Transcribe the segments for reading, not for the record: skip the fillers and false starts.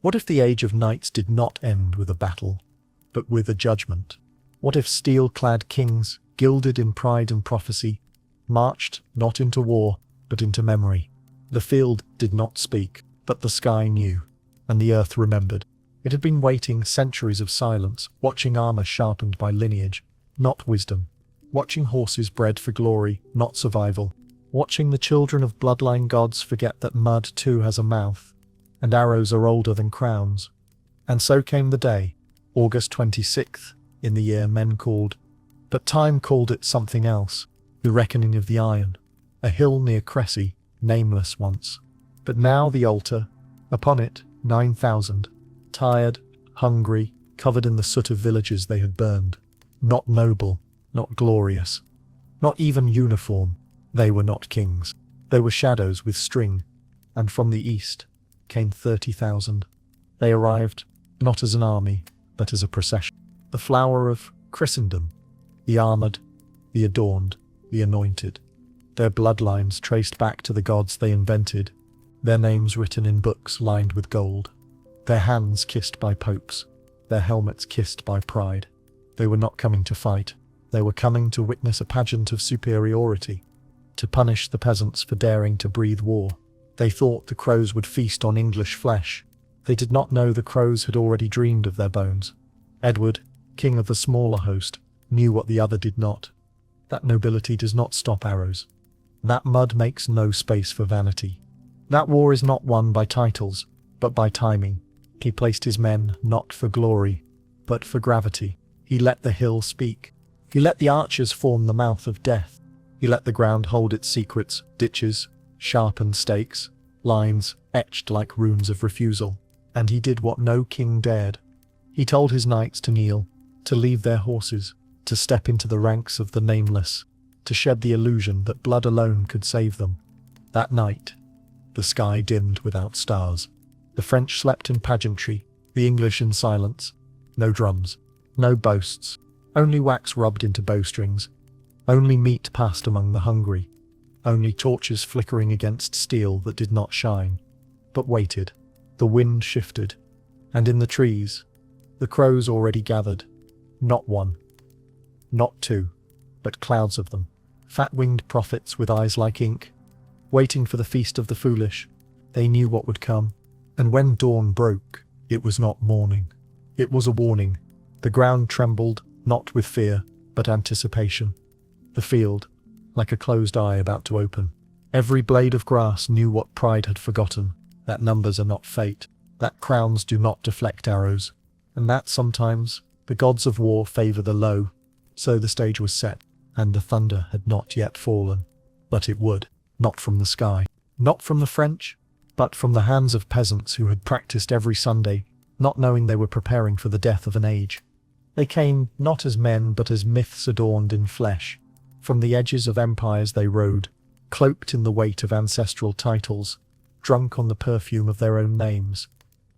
What if the age of knights did not end with a battle, but with a judgment? What if steel-clad kings, gilded in pride and prophecy, marched not into war, but into memory? The field did not speak, but the sky knew, and the earth remembered. It had been waiting centuries of silence, watching armor sharpened by lineage, not wisdom. Watching horses bred for glory, not survival. Watching the children of bloodline gods forget that mud too has a mouth, and arrows are older than crowns. And so came the day, August 26th, in the year men called. But time called it something else, the reckoning of the iron. A hill near Crécy, nameless once. But now the altar, upon it 9,000, tired, hungry, covered in the soot of villages they had burned. Not noble, not glorious, not even uniform. They were not kings. They were shadows with string, and from the east came 30,000. They arrived, not as an army, but as a procession. The flower of Christendom, the armored, the adorned, the anointed. Their bloodlines traced back to the gods they invented, their names written in books lined with gold, their hands kissed by popes, their helmets kissed by pride. They were not coming to fight. They were coming to witness a pageant of superiority, to punish the peasants for daring to breathe war. They thought the crows would feast on English flesh. They did not know the crows had already dreamed of their bones. Edward, king of the smaller host, knew what the other did not. That nobility does not stop arrows. That mud makes no space for vanity. That war is not won by titles, but by timing. He placed his men not for glory, but for gravity. He let the hill speak. He let the archers form the mouth of death. He let the ground hold its secrets, ditches, sharpened stakes, lines etched like runes of refusal. And he did what no king dared. He told his knights to kneel, to leave their horses, to step into the ranks of the nameless, to shed the illusion that blood alone could save them. That night, the sky dimmed without stars. The French slept in pageantry, the English in silence. No drums, no boasts, only wax rubbed into bowstrings, only meat passed among the hungry, only torches flickering against steel that did not shine, but waited. The wind shifted, and in the trees, the crows already gathered. Not one, not two, but clouds of them, fat-winged prophets with eyes like ink, waiting for the feast of the foolish. They knew what would come, and when dawn broke, it was not morning. It was a warning. The ground trembled, not with fear, but anticipation. The field, like a closed eye about to open. Every blade of grass knew what pride had forgotten, that numbers are not fate, that crowns do not deflect arrows, and that sometimes the gods of war favor the low. So the stage was set, and the thunder had not yet fallen. But it would, not from the sky, not from the French, but from the hands of peasants who had practiced every Sunday, not knowing they were preparing for the death of an age. They came not as men but as myths adorned in flesh. From the edges of empires they rode, cloaked in the weight of ancestral titles, drunk on the perfume of their own names.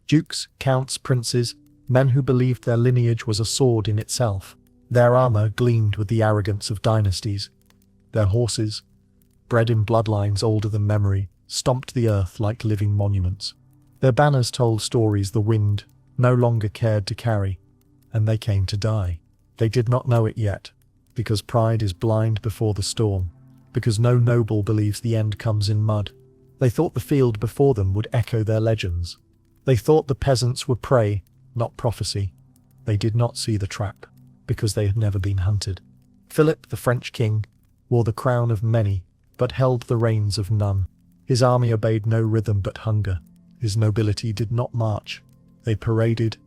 Dukes, counts, princes, men who believed their lineage was a sword in itself. Their armor gleamed with the arrogance of dynasties. Their horses, bred in bloodlines older than memory, stomped the earth like living monuments. Their banners told stories the wind no longer cared to carry, and they came to die. They did not know it yet, because pride is blind before the storm, because no noble believes the end comes in mud. They thought the field before them would echo their legends. They thought the peasants were prey, not prophecy. They did not see the trap, because they had never been hunted. Philip, the French king, wore the crown of many, but held the reins of none. His army obeyed no rhythm but hunger. His nobility did not march. They paraded,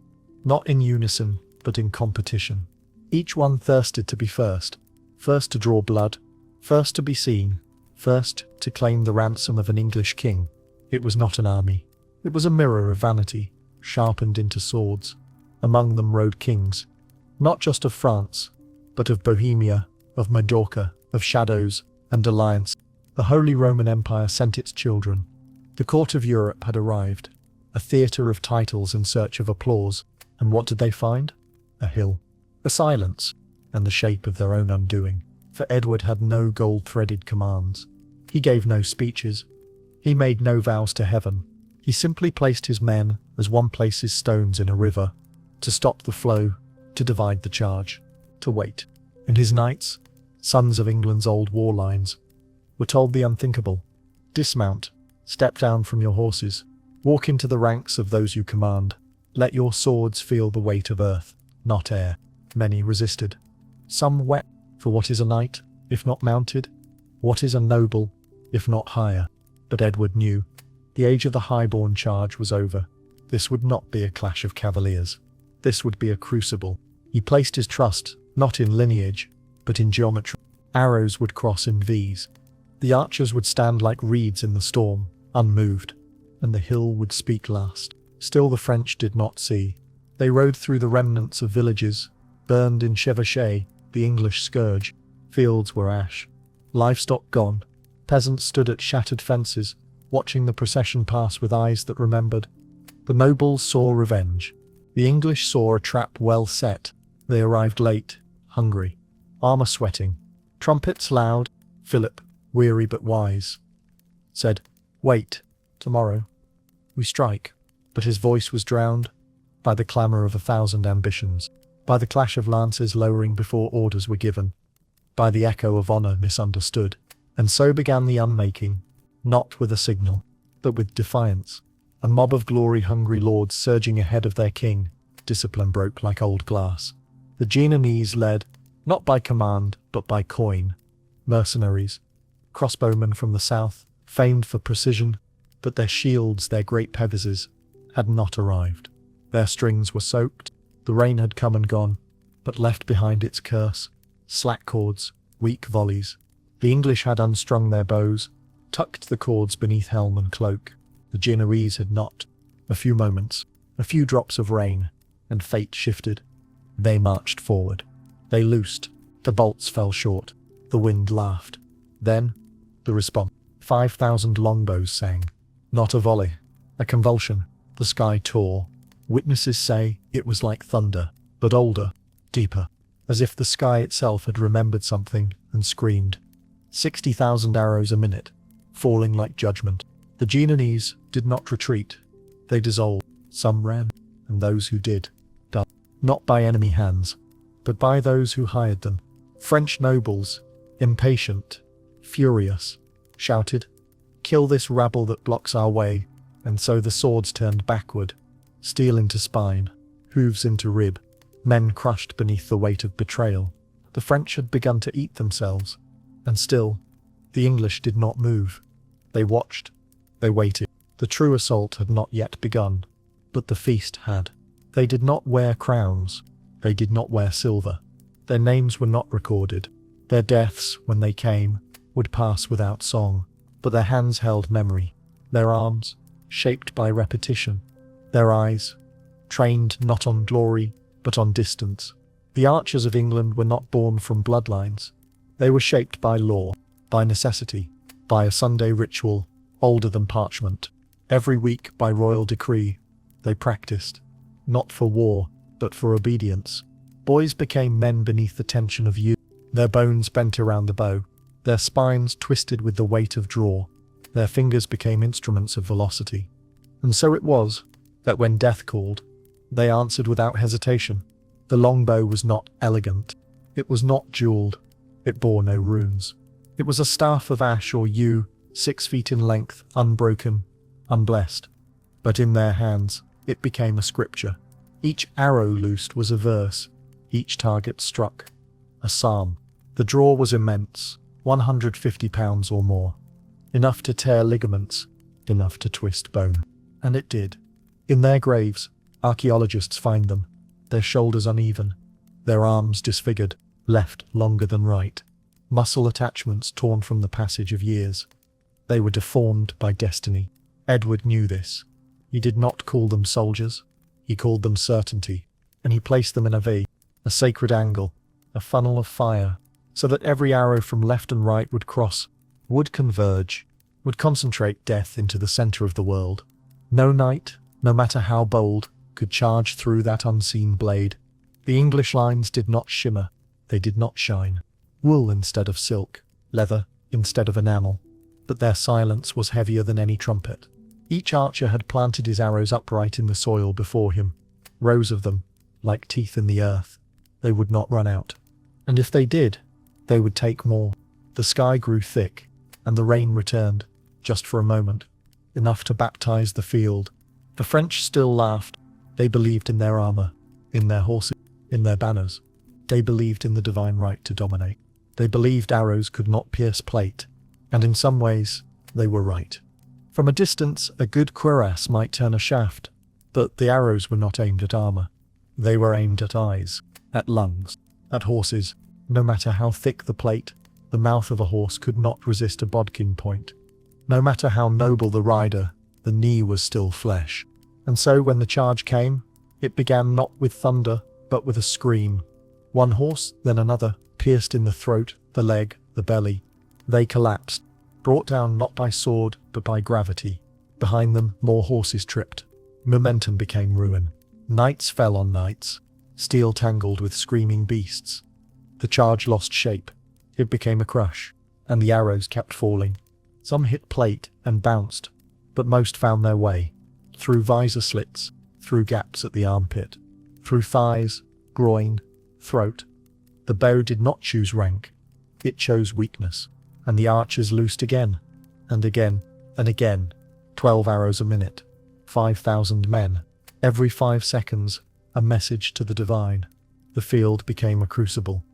not in unison, but in competition. Each one thirsted to be first, first to draw blood, first to be seen, first to claim the ransom of an English king. It was not an army. It was a mirror of vanity, sharpened into swords. Among them rode kings, not just of France, but of Bohemia, of Majorca, of shadows and alliance. The Holy Roman Empire sent its children. The court of Europe had arrived, a theatre of titles in search of applause. And what did they find? A hill, a silence, and the shape of their own undoing. For Edward had no gold-threaded commands. He gave no speeches. He made no vows to heaven. He simply placed his men as one places stones in a river, to stop the flow, to divide the charge, to wait. And his knights, sons of England's old war lines, were told the unthinkable. Dismount, step down from your horses, walk into the ranks of those you command, let your swords feel the weight of earth, not air. Many resisted. Some wept, for what is a knight, if not mounted? What is a noble, if not higher? But Edward knew. The age of the high-born charge was over. This would not be a clash of cavaliers. This would be a crucible. He placed his trust, not in lineage, but in geometry. Arrows would cross in V's. The archers would stand like reeds in the storm, unmoved, and the hill would speak last. Still the French did not see. They rode through the remnants of villages, burned in chevauchés, the English scourge. Fields were ash. Livestock gone. Peasants stood at shattered fences, watching the procession pass with eyes that remembered. The nobles saw revenge. The English saw a trap well set. They arrived late, hungry, armor sweating, trumpets loud. Philip, weary but wise, said, "Wait, tomorrow we strike." But his voice was drowned by the clamour of 1,000 ambitions, by the clash of lances lowering before orders were given, by the echo of honour misunderstood. And so began the unmaking, not with a signal, but with defiance. A mob of glory-hungry lords surging ahead of their king. Discipline broke like old glass. The Genoese led, not by command, but by coin. Mercenaries, crossbowmen from the south, famed for precision, but their shields, their great pevizes, had not arrived. Their strings were soaked. The rain had come and gone, but left behind its curse. Slack cords, weak volleys. The English had unstrung their bows, tucked the cords beneath helm and cloak. The Genoese had not. A few moments, a few drops of rain, and fate shifted. They marched forward. They loosed. The bolts fell short. The wind laughed. Then, the response. 5,000 longbows sang. Not a volley, a convulsion. The sky tore. Witnesses say it was like thunder, but older, deeper, as if the sky itself had remembered something and screamed. 60,000 arrows a minute, falling like judgment. The Genoese did not retreat. They dissolved. Some ran, and those who did, died. Not by enemy hands, but by those who hired them. French nobles, impatient, furious, shouted, "Kill this rabble that blocks our way." And so the swords turned backward, steel into spine, hooves into rib, men crushed beneath the weight of betrayal. The French had begun to eat themselves, and still, the English did not move. They watched, they waited. The true assault had not yet begun, but the feast had. They did not wear crowns, they did not wear silver. Their names were not recorded. Their deaths, when they came, would pass without song, but their hands held memory. Their arms, shaped by repetition. Their eyes, trained not on glory, but on distance. The archers of England were not born from bloodlines. They were shaped by law, by necessity, by a Sunday ritual, older than parchment. Every week, by royal decree, they practiced, not for war, but for obedience. Boys became men beneath the tension of youth. Their bones bent around the bow, their spines twisted with the weight of draw. Their fingers became instruments of velocity. And so it was that when death called, they answered without hesitation. The longbow was not elegant. It was not jeweled. It bore no runes. It was a staff of ash or yew, 6 feet in length, unbroken, unblessed. But in their hands, it became a scripture. Each arrow loosed was a verse. Each target struck, a psalm. The draw was immense, 150 pounds or more. Enough to tear ligaments, enough to twist bone. And it did. In their graves, archaeologists find them, their shoulders uneven, their arms disfigured, left longer than right, muscle attachments torn from the passage of years. They were deformed by destiny. Edward knew this. He did not call them soldiers. He called them certainty, and he placed them in a V, a sacred angle, a funnel of fire, so that every arrow from left and right would cross, would converge, would concentrate death into the center of the world. No knight, no matter how bold, could charge through that unseen blade. The English lines did not shimmer, they did not shine. Wool instead of silk, leather instead of enamel. But their silence was heavier than any trumpet. Each archer had planted his arrows upright in the soil before him, rows of them, like teeth in the earth. They would not run out. And if they did, they would take more. The sky grew thick, and the rain returned, just for a moment, enough to baptize the field. The French still laughed. They believed in their armor, in their horses, in their banners. They believed in the divine right to dominate. They believed arrows could not pierce plate, and in some ways, they were right. From a distance, a good cuirass might turn a shaft, but the arrows were not aimed at armor. They were aimed at eyes, at lungs, at horses. No matter how thick the plate, the mouth of a horse could not resist a bodkin point. No matter how noble the rider, the knee was still flesh. And so when the charge came, it began not with thunder, but with a scream. One horse, then another, pierced in the throat, the leg, the belly. They collapsed, brought down not by sword, but by gravity. Behind them, more horses tripped. Momentum became ruin. Knights fell on knights, steel tangled with screaming beasts. The charge lost shape. It became a crush, and the arrows kept falling. Some hit plate and bounced, but most found their way, through visor slits, through gaps at the armpit, through thighs, groin, throat. The bow did not choose rank. It chose weakness, and the archers loosed again, and again, and again. 12 arrows a minute, 5,000 men. Every 5 seconds, a message to the divine. The field became a crucible.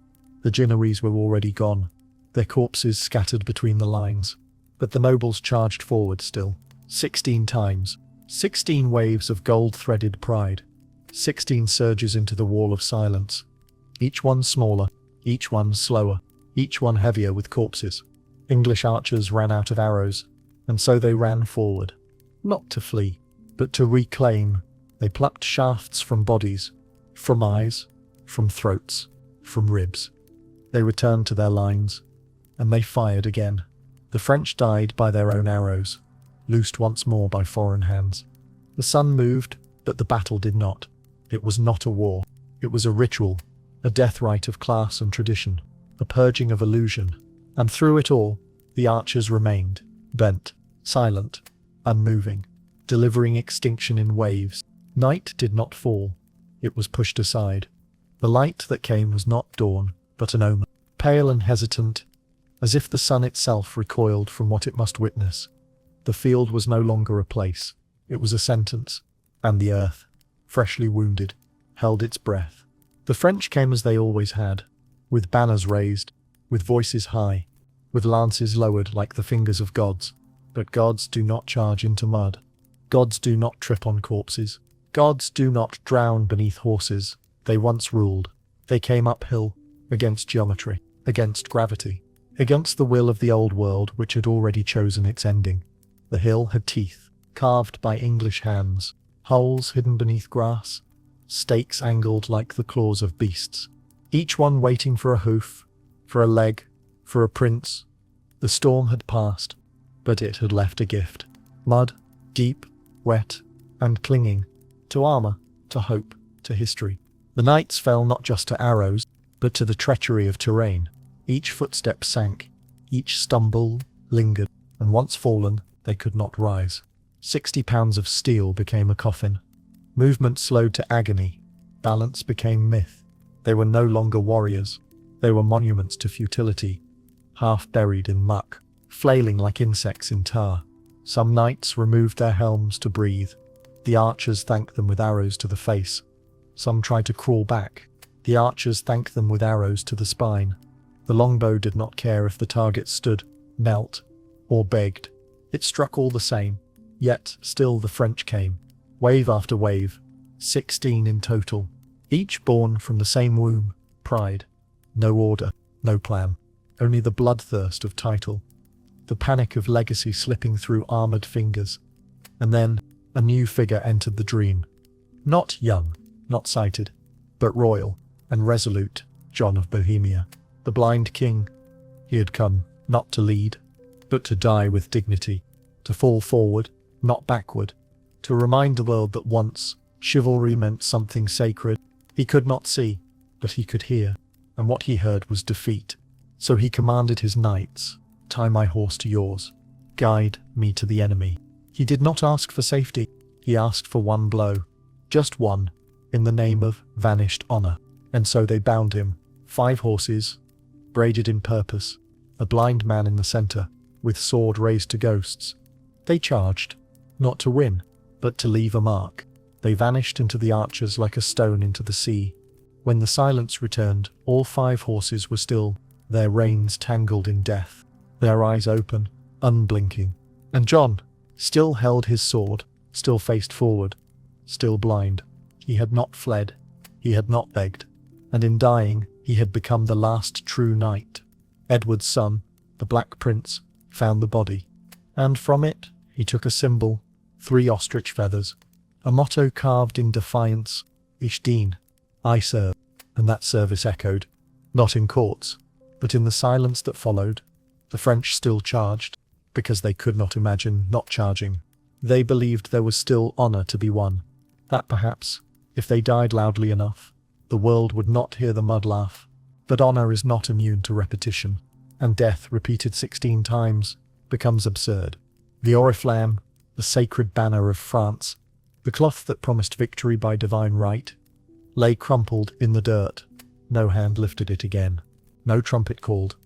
The Genoese were already gone, their corpses scattered between the lines. But the nobles charged forward still. 16 times. 16 waves of gold-threaded pride. 16 surges into the wall of silence. Each one smaller, each one slower, each one heavier with corpses. English archers ran out of arrows, and so they ran forward. Not to flee, but to reclaim. They plucked shafts from bodies, from eyes, from throats, from ribs. They returned to their lines, and they fired again. The French died by their own arrows, loosed once more by foreign hands. The sun moved, but the battle did not. It was not a war. It was a ritual, a death rite of class and tradition, a purging of illusion. And through it all, the archers remained, bent, silent, unmoving, delivering extinction in waves. Night did not fall. It was pushed aside. The light that came was not dawn, but an omen, pale and hesitant, as if the sun itself recoiled from what it must witness. The field was no longer a place. It was a sentence, and the earth, freshly wounded, held its breath. The French came as they always had, with banners raised, with voices high, with lances lowered like the fingers of gods. But gods do not charge into mud. Gods do not trip on corpses. Gods do not drown beneath horses. They once ruled. They came uphill, against geometry, against gravity, against the will of the old world which had already chosen its ending. The hill had teeth, carved by English hands, holes hidden beneath grass, stakes angled like the claws of beasts, each one waiting for a hoof, for a leg, for a prince. The storm had passed, but it had left a gift. Mud, deep, wet, and clinging, to armor, to hope, to history. The knights fell not just to arrows, but to the treachery of terrain. Each footstep sank, each stumble lingered, and once fallen, they could not rise. 60 pounds of steel became a coffin. Movement slowed to agony. Balance became myth. They were no longer warriors. They were monuments to futility, half buried in muck, flailing like insects in tar. Some knights removed their helms to breathe. The archers thanked them with arrows to the face. Some tried to crawl back. The archers thanked them with arrows to the spine. The longbow did not care if the target stood, knelt, or begged. It struck all the same. Yet, still the French came. Wave after wave. 16 in total. Each born from the same womb. Pride. No order. No plan. Only the bloodthirst of title. The panic of legacy slipping through armored fingers. And then, a new figure entered the dream. Not young, not sighted, but royal and resolute, John of Bohemia. The blind king. He had come, not to lead, but to die with dignity. To fall forward, not backward. To remind the world that once, chivalry meant something sacred. He could not see, but he could hear. And what he heard was defeat. So he commanded his knights, "Tie my horse to yours. Guide me to the enemy. He did not ask for safety, he asked for one blow. Just one, in the name of vanished honor. And so they bound him, 5 horses, braided in purpose, a blind man in the center, with sword raised to ghosts. They charged, not to win, but to leave a mark. They vanished into the archers like a stone into the sea. When the silence returned, all 5 horses were still, their reins tangled in death, their eyes open, unblinking. And John still held his sword, still faced forward, still blind. He had not fled, he had not begged, and in dying he had become the last true knight. Edward's son, the Black Prince, found the body, and from it he took a symbol, 3 ostrich feathers, a motto carved in defiance, Ishdeen, I serve, and that service echoed, not in courts, but in the silence that followed. The French still charged, because they could not imagine not charging. They believed there was still honor to be won, that perhaps, if they died loudly enough, the world would not hear the mud laugh. But honor is not immune to repetition, and death repeated 16 times becomes absurd. The oriflamme, the sacred banner of France, the cloth that promised victory by divine right, lay crumpled in the dirt. No hand lifted it again. No trumpet called.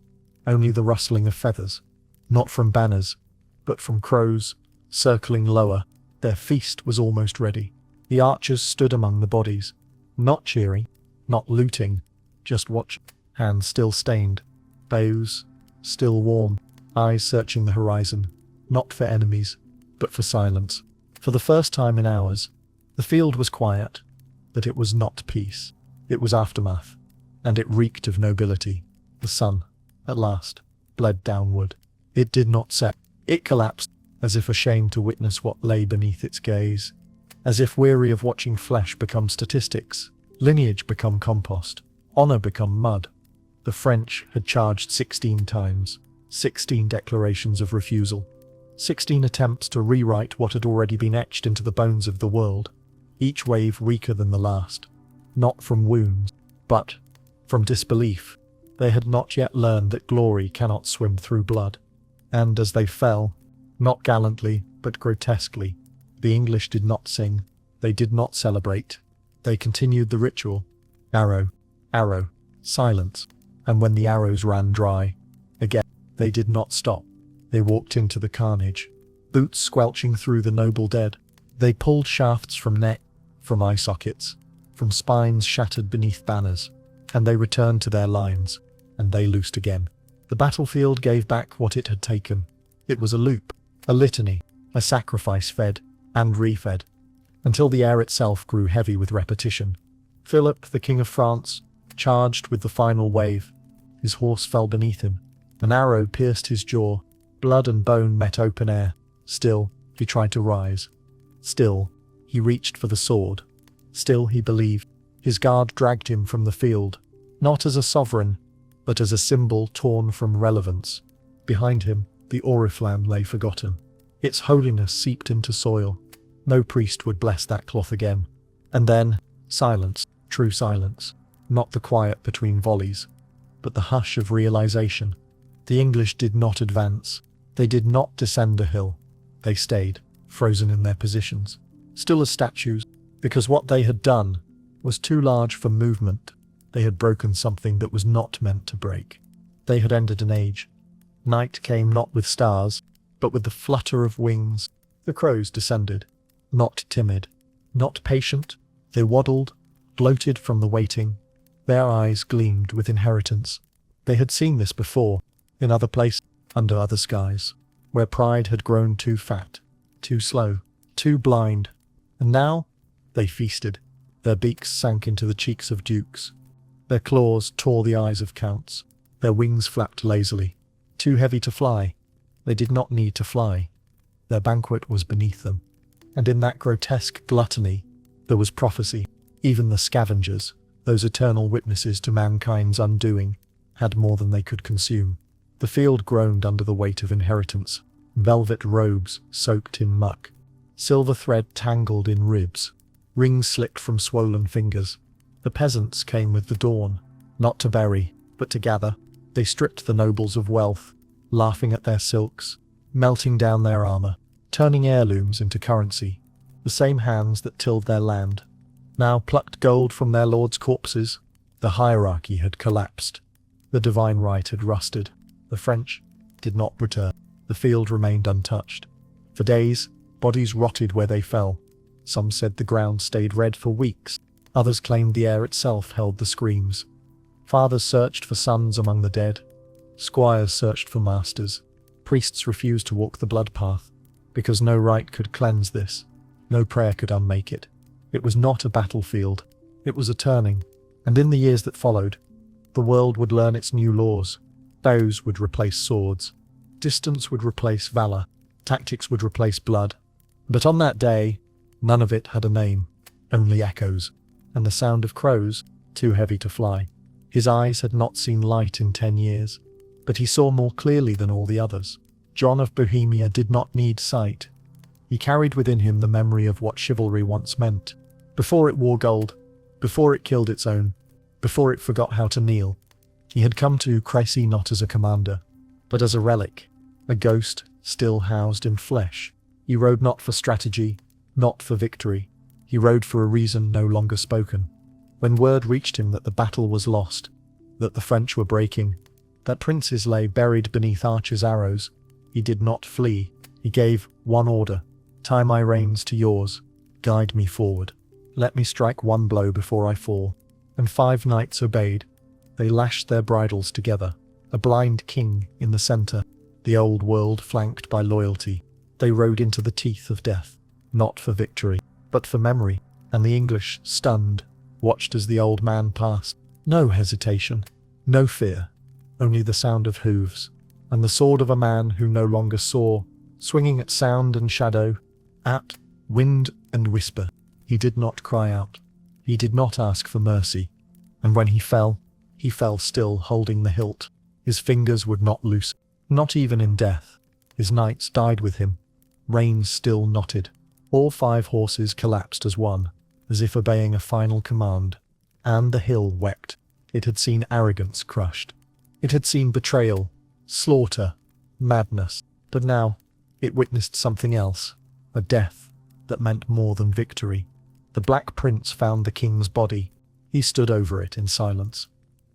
Only the rustling of feathers, not from banners, but from crows, circling lower. Their feast was almost ready. The archers stood among the bodies, not cheering, not looting, just watching. Hands still stained, bows still warm, eyes searching the horizon, not for enemies, but for silence. For the first time in hours, the field was quiet, but it was not peace. It was aftermath, and it reeked of nobility. The sun, at last, bled downward. It did not set. It collapsed, as if ashamed to witness what lay beneath its gaze, as if weary of watching flesh become statistics, lineage become compost, honor become mud. The French had charged 16 times, 16 declarations of refusal, 16 attempts to rewrite what had already been etched into the bones of the world, each wave weaker than the last, not from wounds, but from disbelief. They had not yet learned that glory cannot swim through blood. And as they fell, not gallantly, but grotesquely, the English did not sing, they did not celebrate. They continued the ritual. Arrow, arrow, silence. And when the arrows ran dry, again, they did not stop. They walked into the carnage, boots squelching through the noble dead. They pulled shafts from neck, from eye sockets, from spines shattered beneath banners, and they returned to their lines, and they loosed again. The battlefield gave back what it had taken. It was a loop, a litany, a sacrifice fed and refed, until the air itself grew heavy with repetition. Philip, the King of France, charged with the final wave. His horse fell beneath him. An arrow pierced his jaw. Blood and bone met open air. Still, he tried to rise. Still, he reached for the sword. Still, he believed. His guard dragged him from the field, not as a sovereign, but as a symbol torn from relevance. Behind him, the oriflamme lay forgotten. Its holiness seeped into soil. No priest would bless that cloth again. And then, silence, true silence. Not the quiet between volleys, but the hush of realization. The English did not advance. They did not descend a hill. They stayed, frozen in their positions, still as statues, because what they had done was too large for movement. They had broken something that was not meant to break. They had ended an age. Night came not with stars, but with the flutter of wings. The crows descended, not timid, not patient. They waddled, bloated from the waiting. Their eyes gleamed with inheritance. They had seen this before, in other places, under other skies, where pride had grown too fat, too slow, too blind. And now, they feasted. Their beaks sank into the cheeks of dukes. Their claws tore the eyes of counts. Their wings flapped lazily. Too heavy to fly. They did not need to fly. Their banquet was beneath them. And in that grotesque gluttony, there was prophecy. Even the scavengers, those eternal witnesses to mankind's undoing, had more than they could consume. The field groaned under the weight of inheritance. Velvet robes soaked in muck. Silver thread tangled in ribs. Rings slipped from swollen fingers. The peasants came with the dawn, not to bury, but to gather. They stripped the nobles of wealth, laughing at their silks, melting down their armor, turning heirlooms into currency. The same hands that tilled their land now plucked gold from their lords' corpses. The hierarchy had collapsed. The divine right had rusted. The French did not return. The field remained untouched. For days, bodies rotted where they fell. Some said the ground stayed red for weeks. Others claimed the air itself held the screams. Fathers searched for sons among the dead. Squires searched for masters. Priests refused to walk the blood path, because no rite could cleanse this. No prayer could unmake it. It was not a battlefield. It was a turning. And in the years that followed, the world would learn its new laws. Bows would replace swords. Distance would replace valor. Tactics would replace blood. But on that day, none of it had a name. Only echoes. And the sound of crows, too heavy to fly. His eyes had not seen light in 10 years. But he saw more clearly than all the others. John of Bohemia did not need sight. He carried within him the memory of what chivalry once meant. Before it wore gold, before it killed its own, before it forgot how to kneel. He had come to Crécy not as a commander, but as a relic, a ghost still housed in flesh. He rode not for strategy, not for victory. He rode for a reason no longer spoken. When word reached him that the battle was lost, that the French were breaking, that princes lay buried beneath archers' arrows, he did not flee. He gave one order: tie my reins to yours, guide me forward. Let me strike one blow before I fall. And 5 knights obeyed. They lashed their bridles together, a blind king in the centre, the old world flanked by loyalty. They rode into the teeth of death, not for victory, but for memory. And the English, stunned, watched as the old man passed. No hesitation, no fear, only the sound of hooves, and the sword of a man who no longer saw, swinging at sound and shadow, at wind and whisper. He did not cry out. He did not ask for mercy. And when he fell still holding the hilt. His fingers would not loosen, not even in death. His knights died with him, reins still knotted. All 5 horses collapsed as one, as if obeying a final command. And the hill wept. It had seen arrogance crushed. It had seen betrayal, slaughter, madness. But now, it witnessed something else, a death that meant more than victory. The Black Prince found the king's body. He stood over it in silence.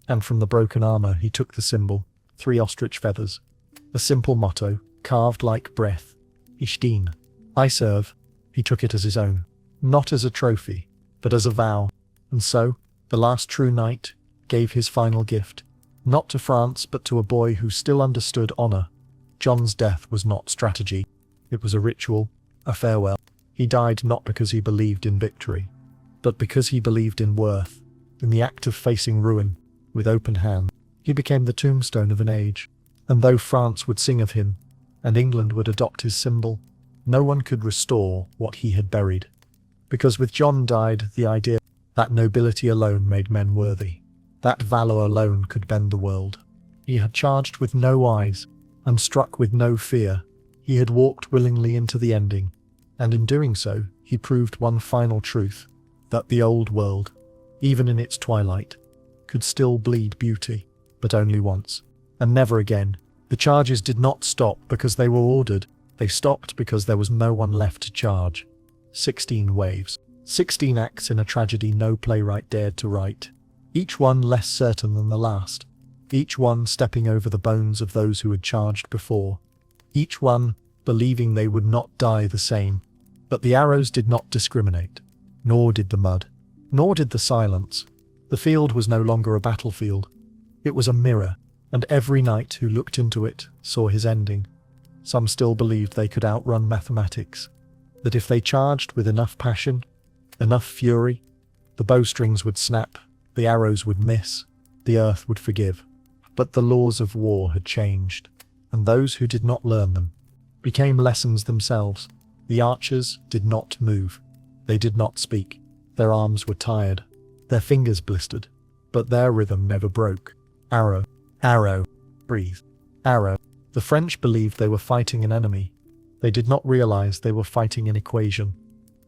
And from the broken armor he took the symbol, 3 ostrich feathers. A simple motto, carved like breath. Ayton, I serve. He took it as his own. Not as a trophy, but as a vow. And so, the last true knight gave his final gift. Not to France, but to a boy who still understood honor. John's death was not strategy. It was a ritual, a farewell. He died not because he believed in victory, but because he believed in worth. In the act of facing ruin, with open hand, he became the tombstone of an age. And though France would sing of him, and England would adopt his symbol, no one could restore what he had buried. Because with John died the idea that nobility alone made men worthy, that valor alone could bend the world. He had charged with no eyes, and struck with no fear. He had walked willingly into the ending, and in doing so, he proved one final truth, that the old world, even in its twilight, could still bleed beauty, but only once, and never again. The charges did not stop because they were ordered. They stopped because there was no one left to charge. 16 waves. 16 acts in a tragedy no playwright dared to write. Each one less certain than the last. Each one stepping over the bones of those who had charged before. Each one believing they would not die the same. But the arrows did not discriminate. Nor did the mud. Nor did the silence. The field was no longer a battlefield. It was a mirror, and every knight who looked into it saw his ending. Some still believed they could outrun mathematics, that if they charged with enough passion, enough fury, the bowstrings would snap, the arrows would miss, the earth would forgive. But the laws of war had changed, and those who did not learn them became lessons themselves. The archers did not move. They did not speak. Their arms were tired. Their fingers blistered. But their rhythm never broke. Arrow, arrow, breathe, arrow. The French believed they were fighting an enemy. They did not realize they were fighting an equation.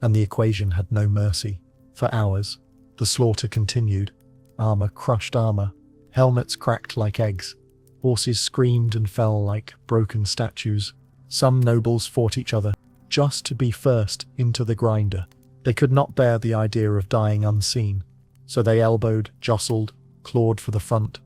And the equation had no mercy. For hours, the slaughter continued. Armor crushed armor. Helmets cracked like eggs. Horses screamed and fell like broken statues. Some nobles fought each other. just to be first into the grinder. They could not bear the idea of dying unseen, so they elbowed, jostled, clawed for the front,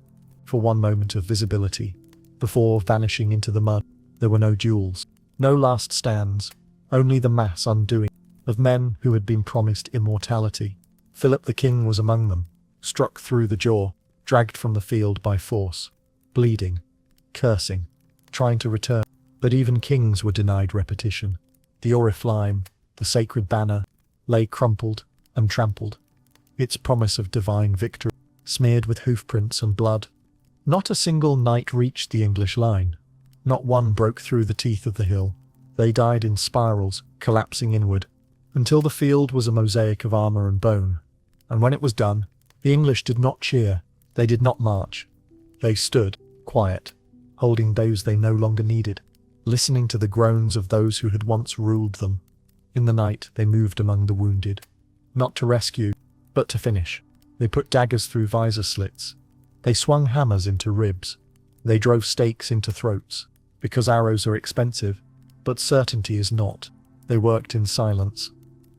for one moment of visibility, before vanishing into the mud. There were no duels, no last stands, only the mass undoing of men who had been promised immortality. Philip the King was among them, struck through the jaw, dragged from the field by force, bleeding, cursing, trying to return. But even kings were denied repetition. The oriflamme, the sacred banner, lay crumpled and trampled, its promise of divine victory smeared with hoofprints and blood. Not a single knight reached the English line. Not one broke through the teeth of the hill. They died in spirals, collapsing inward, until the field was a mosaic of armour and bone. And when it was done, the English did not cheer, they did not march. They stood, quiet, holding those they no longer needed, listening to the groans of those who had once ruled them. In the night they moved among the wounded, not to rescue, but to finish. They put daggers through visor slits. They swung hammers into ribs. They drove stakes into throats, because arrows are expensive, but certainty is not. They worked in silence.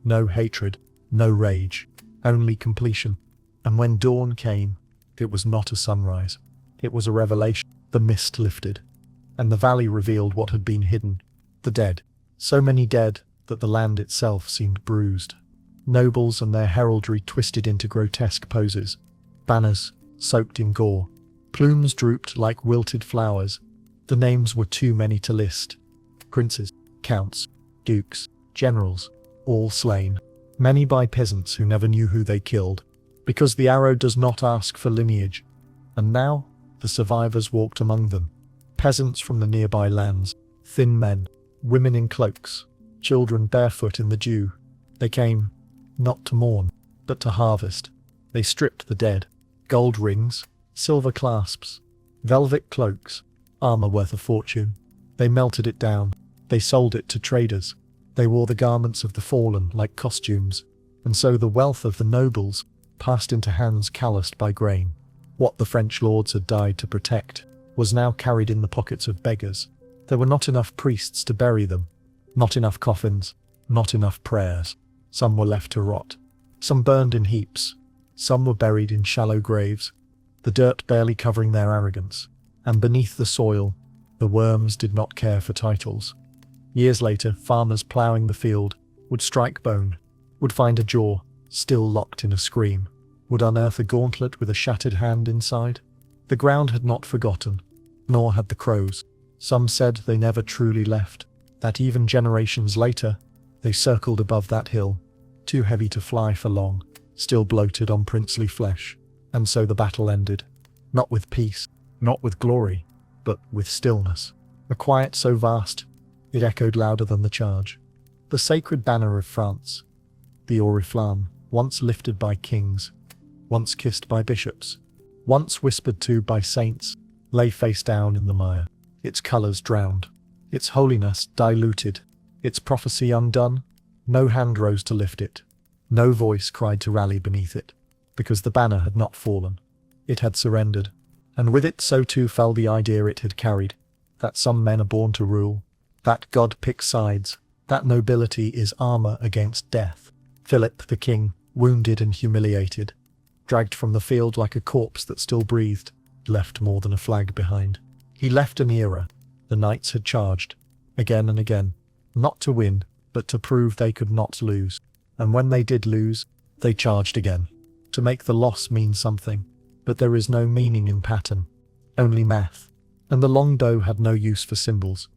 No hatred, no rage, only completion. And when dawn came, it was not a sunrise. It was a revelation. The mist lifted, and the valley revealed what had been hidden. The dead. So many dead that the land itself seemed bruised. Nobles and their heraldry twisted into grotesque poses. Banners, soaked in gore. Plumes drooped like wilted flowers. The names were too many to list. Princes, counts, dukes, generals, all slain. Many by peasants who never knew who they killed, because the arrow does not ask for lineage. And now, the survivors walked among them. Peasants from the nearby lands, thin men, women in cloaks, children barefoot in the dew. They came, not to mourn, but to harvest. They stripped the dead. Gold rings, silver clasps, velvet cloaks, armor worth a fortune. They melted it down. They sold it to traders. They wore the garments of the fallen like costumes, and so the wealth of the nobles passed into hands calloused by grain. What the French lords had died to protect was now carried in the pockets of beggars. There were not enough priests to bury them, not enough coffins, not enough prayers. Some were left to rot, some burned in heaps, some were buried in shallow graves, the dirt barely covering their arrogance, and beneath the soil, the worms did not care for titles. Years later, farmers ploughing the field would strike bone, would find a jaw still locked in a scream, would unearth a gauntlet with a shattered hand inside. The ground had not forgotten, nor had the crows. Some said they never truly left, that even generations later, they circled above that hill, too heavy to fly for long, still bloated on princely flesh. And so the battle ended, not with peace, not with glory, but with stillness. A quiet so vast, it echoed louder than the charge. The sacred banner of France, the oriflamme, once lifted by kings, once kissed by bishops, once whispered to by saints, lay face down in the mire, its colours drowned, its holiness diluted, its prophecy undone. No hand rose to lift it, no voice cried to rally beneath it, because the banner had not fallen. It had surrendered, and with it so too fell the idea it had carried, that some men are born to rule, that God picks sides, that nobility is armour against death. Philip the King, wounded and humiliated, dragged from the field like a corpse that still breathed, left more than a flag behind. He left an era. The knights had charged, again and again, not to win, but to prove they could not lose. And when they did lose, they charged again, to make the loss mean something. But there is no meaning in pattern, only math. And the Longbow had no use for symbols.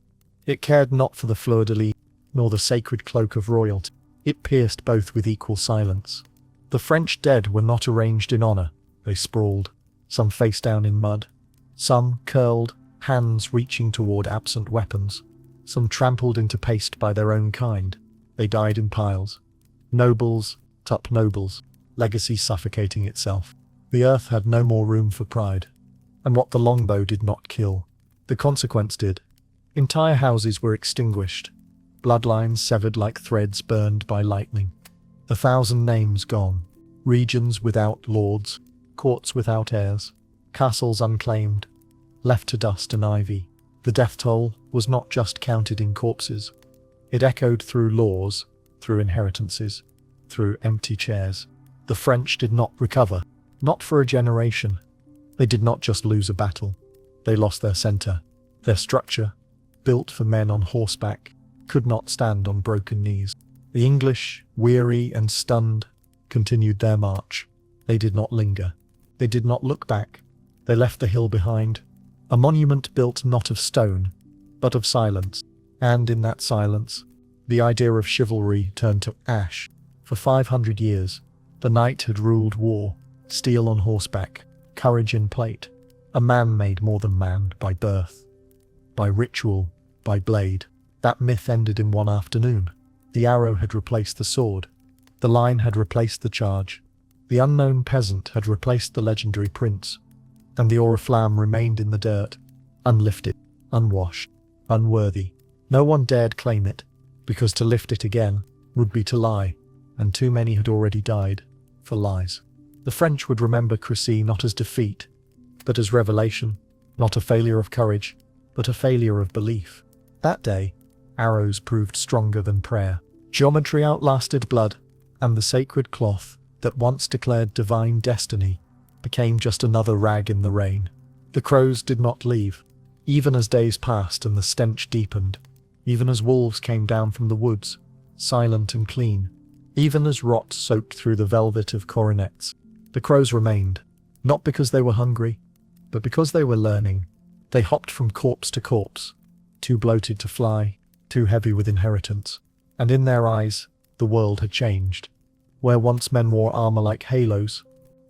It cared not for the fleur-de-lis, nor the sacred cloak of royalty. It pierced both with equal silence. The French dead were not arranged in honour. They sprawled, some face down in mud, some curled, hands reaching toward absent weapons, some trampled into paste by their own kind. They died in piles. Nobles, top nobles, legacy suffocating itself. The earth had no more room for pride. And what the Longbow did not kill, the consequence did. Entire houses were extinguished, bloodlines severed like threads burned by lightning. 1,000 names gone, regions without lords, courts without heirs, castles unclaimed, left to dust and ivy. The death toll was not just counted in corpses. It echoed through laws, through inheritances, through empty chairs. The French did not recover, not for a generation. They did not just lose a battle. They lost their center. Their structure, built for men on horseback, could not stand on broken knees. The English, weary and stunned, continued their march. They did not linger. They did not look back. They left the hill behind, a monument built not of stone, but of silence. And in that silence, the idea of chivalry turned to ash. For 500 years, the knight had ruled war, steel on horseback, courage in plate. A man made more than man by birth, by ritual, by blade. That myth ended in one afternoon. The arrow had replaced the sword. The line had replaced the charge. The unknown peasant had replaced the legendary prince. And the oriflamme remained in the dirt, unlifted, unwashed, unworthy. No one dared claim it, because to lift it again would be to lie, and too many had already died for lies. The French would remember Crécy not as defeat, but as revelation, not a failure of courage, but a failure of belief. That day, arrows proved stronger than prayer. Geometry outlasted blood, and the sacred cloth that once declared divine destiny became just another rag in the rain. The crows did not leave, even as days passed and the stench deepened, even as wolves came down from the woods, silent and clean, even as rot soaked through the velvet of coronets. The crows remained, not because they were hungry, but because they were learning. They hopped from corpse to corpse, too bloated to fly, too heavy with inheritance. And in their eyes, the world had changed. Where once men wore armor like halos,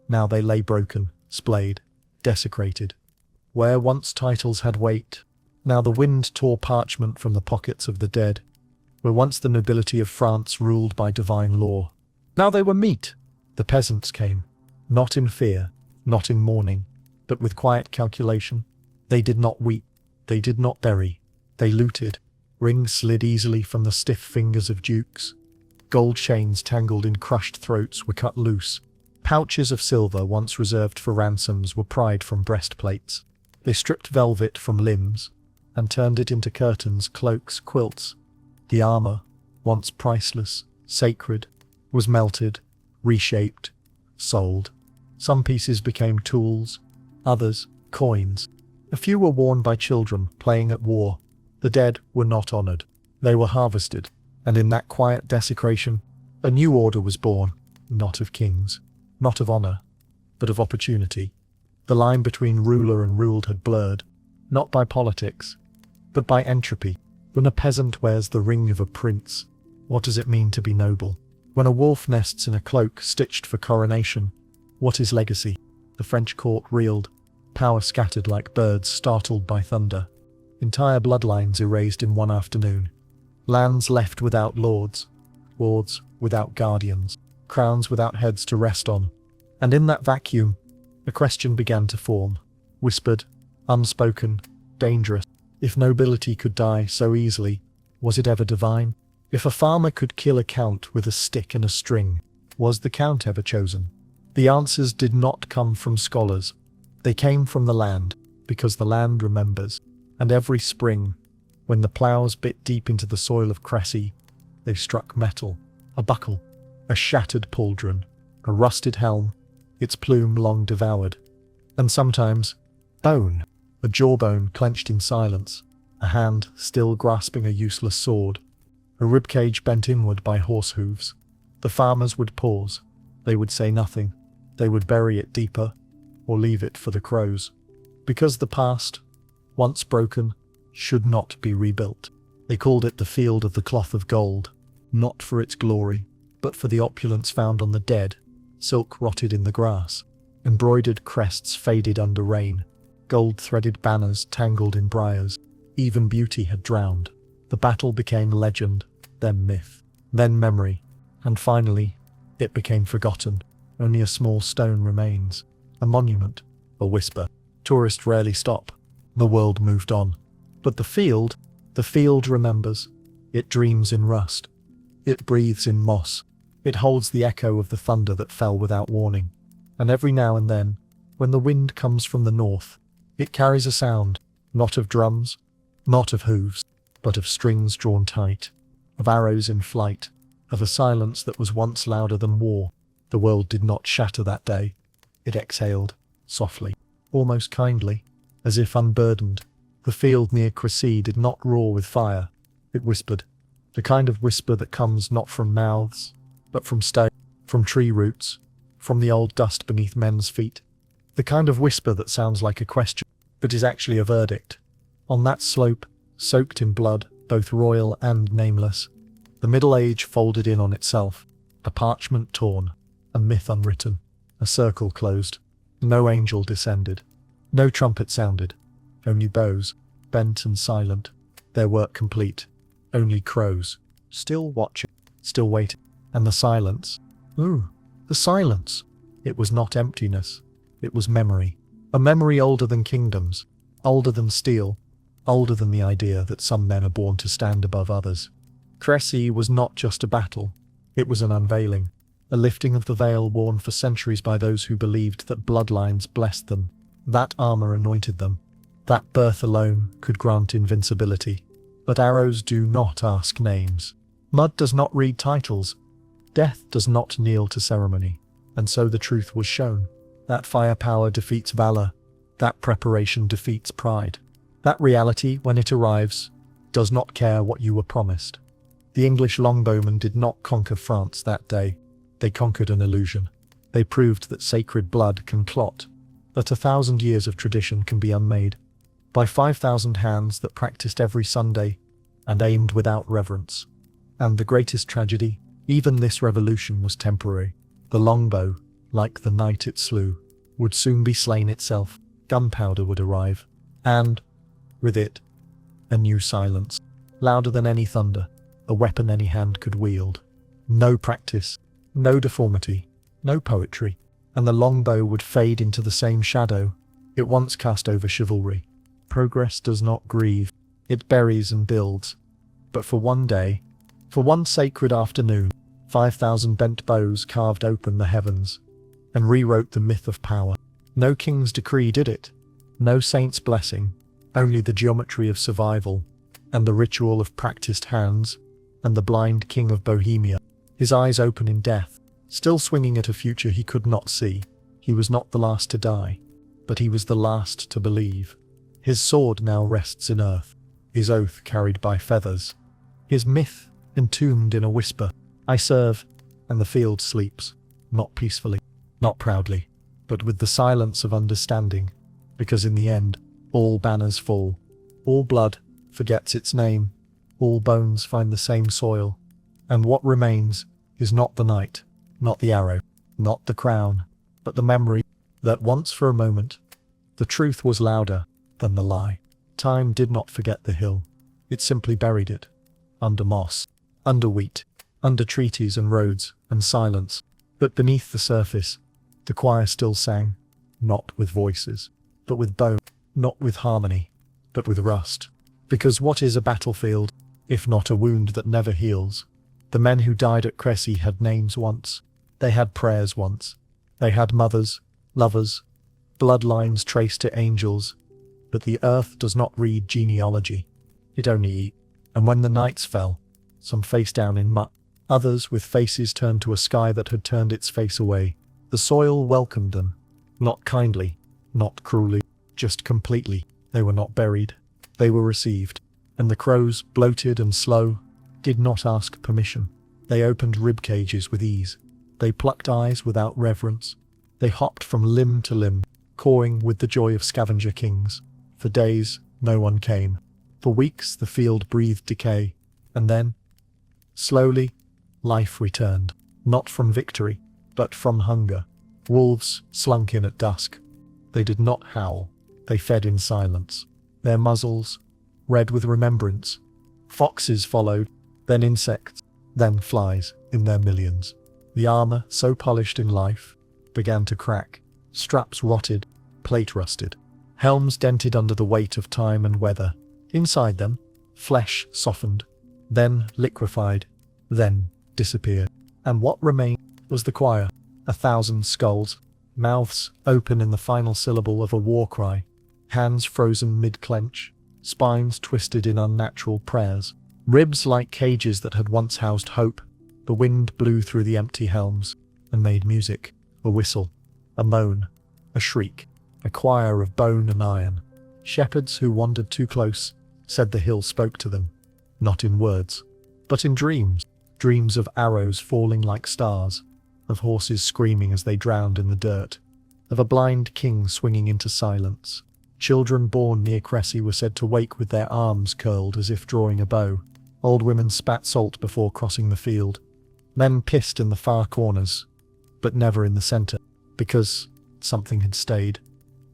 now they lay broken, splayed, desecrated. Where once titles had weight, now the wind tore parchment from the pockets of the dead. Where once the nobility of France ruled by divine law, now they were meat. The peasants came, not in fear, not in mourning, but with quiet calculation. They did not weep, they did not bury, they looted. Rings slid easily from the stiff fingers of dukes. Gold chains tangled in crushed throats were cut loose. Pouches of silver once reserved for ransoms were pried from breastplates. They stripped velvet from limbs and turned it into curtains, cloaks, quilts. The armor, once priceless, sacred, was melted, reshaped, sold. Some pieces became tools, others coins. A few were worn by children playing at war. The dead were not honored. They were harvested, and in that quiet desecration, a new order was born, not of kings, not of honor, but of opportunity. The line between ruler and ruled had blurred, not by politics, but by entropy. When a peasant wears the ring of a prince, what does it mean to be noble? When a wolf nests in a cloak stitched for coronation, what is legacy? The French court reeled, power scattered like birds startled by thunder. Entire bloodlines erased in one afternoon. Lands left without lords, wards without guardians, crowns without heads to rest on. And in that vacuum, a question began to form, whispered, unspoken, dangerous. If nobility could die so easily, was it ever divine? If a farmer could kill a count with a stick and a string, was the count ever chosen? The answers did not come from scholars. They came from the land, because the land remembers. And every spring, when the ploughs bit deep into the soil of Crécy, they struck metal, a buckle, a shattered pauldron, a rusted helm, its plume long devoured. And sometimes, bone, a jawbone clenched in silence, a hand still grasping a useless sword, a ribcage bent inward by horse hooves. The farmers would pause. They would say nothing. They would bury it deeper, or leave it for the crows. Because the past, once broken, should not be rebuilt. They called it the field of the cloth of gold, not for its glory, but for the opulence found on the dead. Silk rotted in the grass, embroidered crests faded under rain, gold-threaded banners tangled in briars. Even beauty had drowned. The battle became legend, then myth, then memory, and finally, it became forgotten. Only a small stone remains, a monument, a whisper. Tourists rarely stop. The world moved on. But the field remembers. It dreams in rust. It breathes in moss. It holds the echo of the thunder that fell without warning. And every now and then, when the wind comes from the north, it carries a sound, not of drums, not of hooves, but of strings drawn tight. of arrows in flight, of a silence that was once louder than war. The world did not shatter that day. It exhaled, softly, almost kindly, as if unburdened. The field near Crécy did not roar with fire. It whispered, the kind of whisper that comes not from mouths, but from stone, from tree roots, from the old dust beneath men's feet. The kind of whisper that sounds like a question, but is actually a verdict. On that slope, soaked in blood, both royal and nameless, the Middle Age folded in on itself, a parchment torn, a myth unwritten, a circle closed. No angel descended, no trumpet sounded, only bows, bent and silent, their work complete, only crows, still watching, still waiting, and the silence. Ooh, the silence! It was not emptiness, it was memory, a memory older than kingdoms, older than steel, older than the idea that some men are born to stand above others. Crécy was not just a battle, it was an unveiling, a lifting of the veil worn for centuries by those who believed that bloodlines blessed them, that armor anointed them, that birth alone could grant invincibility. But arrows do not ask names. Mud does not read titles. Death does not kneel to ceremony. And so the truth was shown. That firepower defeats valor. That preparation defeats pride. That reality, when it arrives, does not care what you were promised. The English longbowmen did not conquer France that day. They conquered an illusion. They proved that sacred blood can clot, that 1,000 years of tradition can be unmade, by 5,000 hands that practiced every Sunday and aimed without reverence. And the greatest tragedy, even this revolution was temporary. The longbow, like the knight it slew, would soon be slain itself. Gunpowder would arrive, and, with it, a new silence, louder than any thunder, a weapon any hand could wield. No practice, no deformity, no poetry, and the longbow would fade into the same shadow it once cast over chivalry. Progress does not grieve, it buries and builds. But for one day, for one sacred afternoon, 5,000 bent bows carved open the heavens and rewrote the myth of power. No king's decree did it, no saint's blessing, only the geometry of survival and the ritual of practiced hands, and the blind king of Bohemia, his eyes open in death, still swinging at a future he could not see. He was not the last to die, but he was the last to believe. His sword now rests in earth, his oath carried by feathers, his myth entombed in a whisper. I serve, and the field sleeps, not peacefully, not proudly, but with the silence of understanding, because in the end, all banners fall, all blood forgets its name, all bones find the same soil, and what remains is not the knight, not the arrow, not the crown, but the memory that once for a moment, the truth was louder than the lie. Time did not forget the hill. It simply buried it. Under moss, under wheat, under treaties and roads and silence. But beneath the surface, the choir still sang, not with voices, but with bone, not with harmony, but with rust. Because what is a battlefield, if not a wound that never heals? The men who died at Crécy had names once. They had prayers once. They had mothers, lovers, bloodlines traced to angels. But the earth does not read genealogy. It only eats. And when the nights fell, some face down in mud, others with faces turned to a sky that had turned its face away, the soil welcomed them. Not kindly, not cruelly, just completely. They were not buried. They were received. And the crows, bloated and slow, did not ask permission. They opened rib cages with ease. They plucked eyes without reverence. They hopped from limb to limb, cawing with the joy of scavenger kings. For days, no one came. For weeks, the field breathed decay. And then, slowly, life returned. Not from victory, but from hunger. Wolves slunk in at dusk. They did not howl. They fed in silence. Their muzzles, red with remembrance. Foxes followed, then insects, then flies, in their millions. The armor, so polished in life, began to crack. Straps rotted, plate rusted. Helms dented under the weight of time and weather. Inside them, flesh softened, then liquefied, then disappeared. And what remained was the choir. 1,000 skulls, mouths open in the final syllable of a war cry, hands frozen mid-clench, spines twisted in unnatural prayers. Ribs like cages that had once housed hope. The wind blew through the empty helms and made music, a whistle, a moan, a shriek, a choir of bone and iron. Shepherds who wandered too close said the hill spoke to them, not in words, but in dreams. Dreams of arrows falling like stars, of horses screaming as they drowned in the dirt, of a blind king swinging into silence. Children born near Crécy were said to wake with their arms curled as if drawing a bow. Old women spat salt before crossing the field. Men pissed in the far corners, but never in the centre, because something had stayed.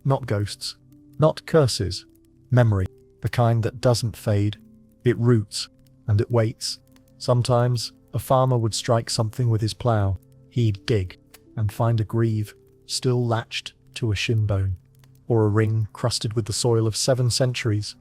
Not ghosts, not curses, memory, the kind that doesn't fade. It roots, and it waits. Sometimes a farmer would strike something with his plough. He'd dig and find a greave still latched to a shin bone, or a ring crusted with the soil of 7 centuries,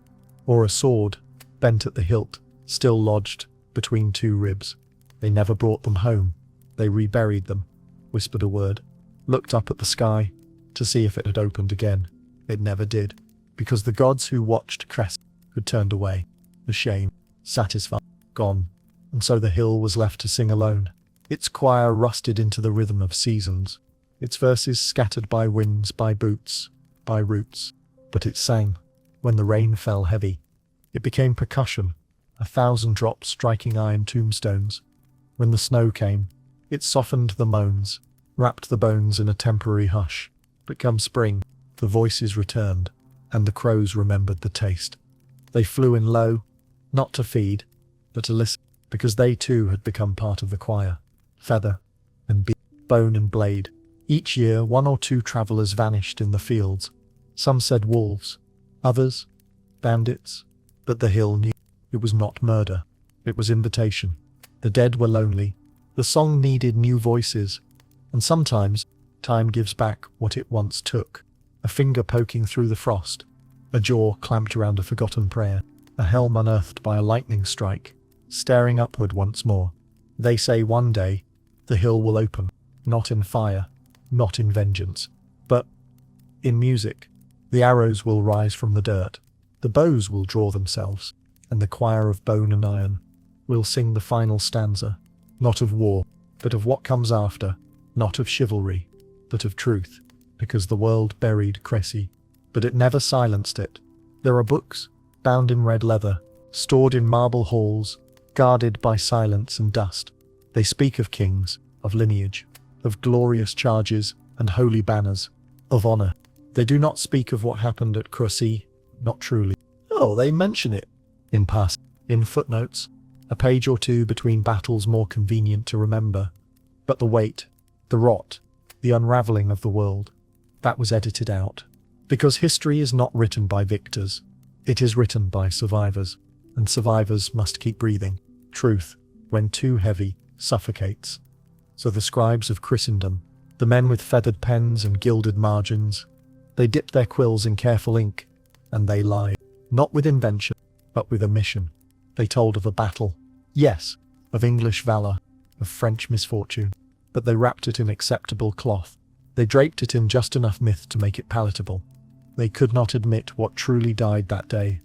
or a sword bent at the hilt still lodged between 2 ribs. They never brought them home. They reburied them, whispered a word, looked up at the sky to see if it had opened again. It never did, because the gods who watched Crécy had turned away, ashamed, satisfied, gone, and so the hill was left to sing alone. Its choir rusted into the rhythm of seasons, its verses scattered by winds, by boots, by roots. But it sang. When the rain fell heavy, it became percussion, 1,000 drops striking iron tombstones. When the snow came, it softened the moans, wrapped the bones in a temporary hush. But come spring, the voices returned, and the crows remembered the taste. They flew in low, not to feed, but to listen, because they too had become part of the choir. Feather and beak, bone and blade. Each year 1 or 2 travellers vanished in the fields. Some said wolves, others bandits, but the hill knew it was not murder, it was invitation. The dead were lonely, the song needed new voices, and sometimes time gives back what it once took. A finger poking through the frost, a jaw clamped around a forgotten prayer, a helm unearthed by a lightning strike, staring upward once more. They say one day the hill will open, not in fire, not in vengeance, but in music. The arrows will rise from the dirt, the bows will draw themselves, and the choir of bone and iron will sing the final stanza, not of war, but of what comes after, not of chivalry, but of truth, because the world buried Crécy, but it never silenced it. There are books, bound in red leather, stored in marble halls, guarded by silence and dust. They speak of kings, of lineage, of glorious charges and holy banners, of honour. They do not speak of what happened at Crécy, not truly. Oh, they mention it in passing, in footnotes, a page or 2 between battles more convenient to remember. But the weight, the rot, the unravelling of the world, that was edited out. Because history is not written by victors, it is written by survivors, and survivors must keep breathing. Truth, when too heavy, suffocates. So the scribes of Christendom, the men with feathered pens and gilded margins, they dipped their quills in careful ink, and they lied, not with invention, but with omission. They told of a battle, yes, of English valour, of French misfortune, but they wrapped it in acceptable cloth. They draped it in just enough myth to make it palatable. They could not admit what truly died that day,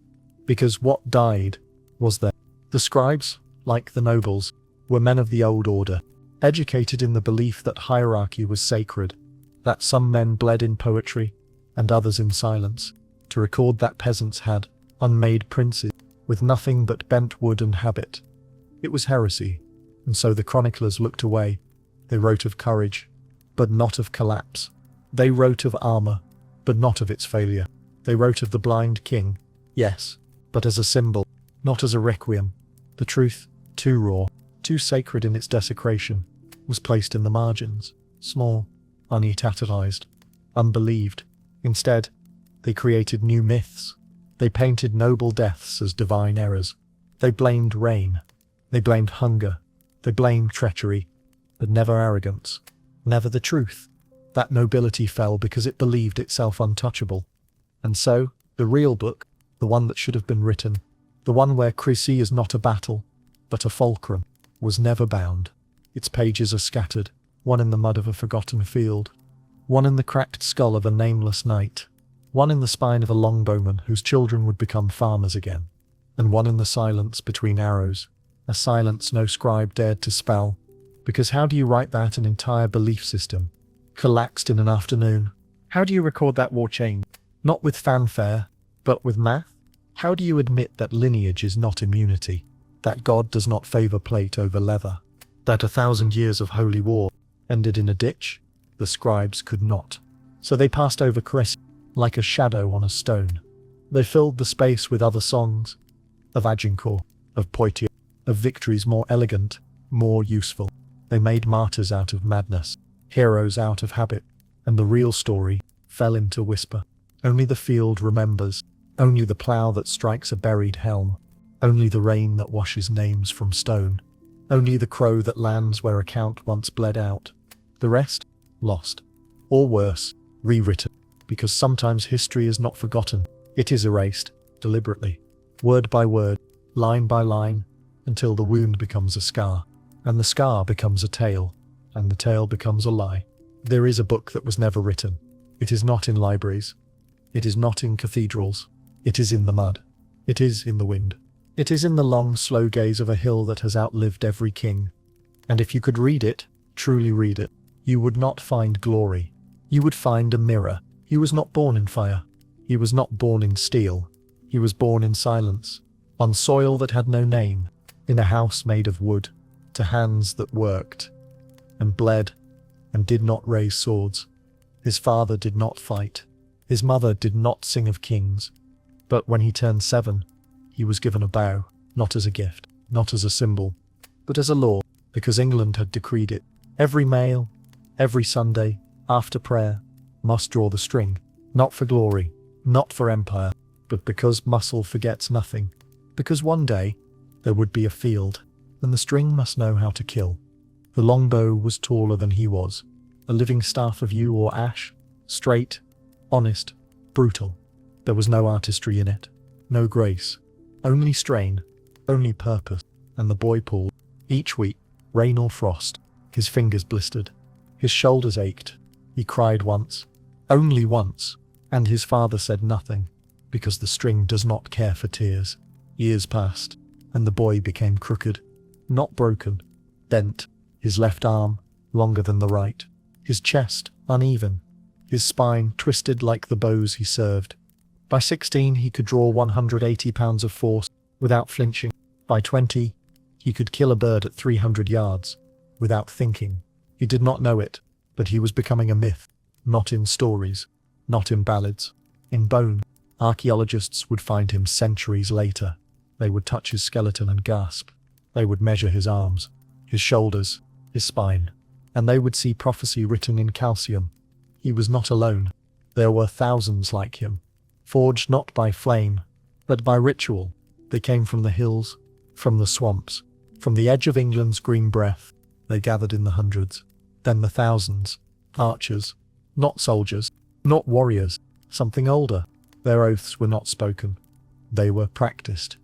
because what died was there. The scribes, like the nobles, were men of the old order, educated in the belief that hierarchy was sacred, that some men bled in poetry and others in silence, to record that peasants had unmade princes with nothing but bent wood and habit. It was heresy, and so the chroniclers looked away. They wrote of courage, but not of collapse. They wrote of armour, but not of its failure. They wrote of the blind king, yes, but as a symbol, not as a requiem. The truth, too raw, too sacred in its desecration, was placed in the margins, small, unetatized, unbelieved. Instead, they created new myths. They painted noble deaths as divine errors. They blamed rain. They blamed hunger. They blamed treachery, but never arrogance, never the truth. That nobility fell because it believed itself untouchable. And so, the real book, the one that should have been written, the one where Crécy is not a battle, but a fulcrum, was never bound. Its pages are scattered, one in the mud of a forgotten field, one in the cracked skull of a nameless knight, one in the spine of a longbowman whose children would become farmers again. and one in the silence between arrows, a silence no scribe dared to spell, because how do you write that an entire belief system collapsed in an afternoon? How do you record that war chain? Not with fanfare, but with math? How do you admit that lineage is not immunity? That God does not favor plate over leather? That 1,000 years of holy war ended in a ditch? The scribes could not. So they passed over Crécy like a shadow on a stone. They filled the space with other songs, of Agincourt, of Poitiers, of victories more elegant, more useful. They made martyrs out of madness, heroes out of habit, and the real story fell into whisper. Only the field remembers, only the plough that strikes a buried helm, only the rain that washes names from stone, only the crow that lands where account once bled out. The rest, lost. Or worse, rewritten, because sometimes history is not forgotten. It is erased, deliberately, word by word, line by line, until the wound becomes a scar, and the scar becomes a tale, and the tale becomes a lie. There is a book that was never written. It is not in libraries. It is not in cathedrals. It is in the mud. It is in the wind. It is in the long, slow gaze of a hill that has outlived every king. And if you could read it, truly read it, you would not find glory. You would find a mirror. He was not born in fire. He was not born in steel. He was born in silence, on soil that had no name, in a house made of wood, to hands that worked, and bled, and did not raise swords. His father did not fight. His mother did not sing of kings. But when he turned 7, he was given a bow, not as a gift, not as a symbol, but as a law, because England had decreed it. Every male, every Sunday, after prayer, must draw the string, not for glory, not for empire, but because muscle forgets nothing, because one day there would be a field, and the string must know how to kill. The longbow was taller than he was, a living staff of yew or ash, straight, honest, brutal. There was no artistry in it, no grace, only strain, only purpose, and the boy pulled. Each week, rain or frost, his fingers blistered, his shoulders ached. He cried once, only once, and his father said nothing, because the string does not care for tears. Years passed, and the boy became crooked, not broken, bent, his left arm longer than the right, his chest uneven, his spine twisted like the bows he served. By 16 he could draw 180 pounds of force without flinching. By 20 he could kill a bird at 300 yards without thinking. He did not know it, but he was becoming a myth, not in stories, not in ballads, in bone. Archaeologists would find him centuries later. They would touch his skeleton and gasp. They would measure his arms, his shoulders, his spine, and they would see prophecy written in calcium. He was not alone. There were thousands like him, forged not by flame, but by ritual. They came from the hills, from the swamps, from the edge of England's green breath. They gathered in the hundreds, then the thousands. Archers, not soldiers, not warriors, something older. Their oaths were not spoken. They were practiced,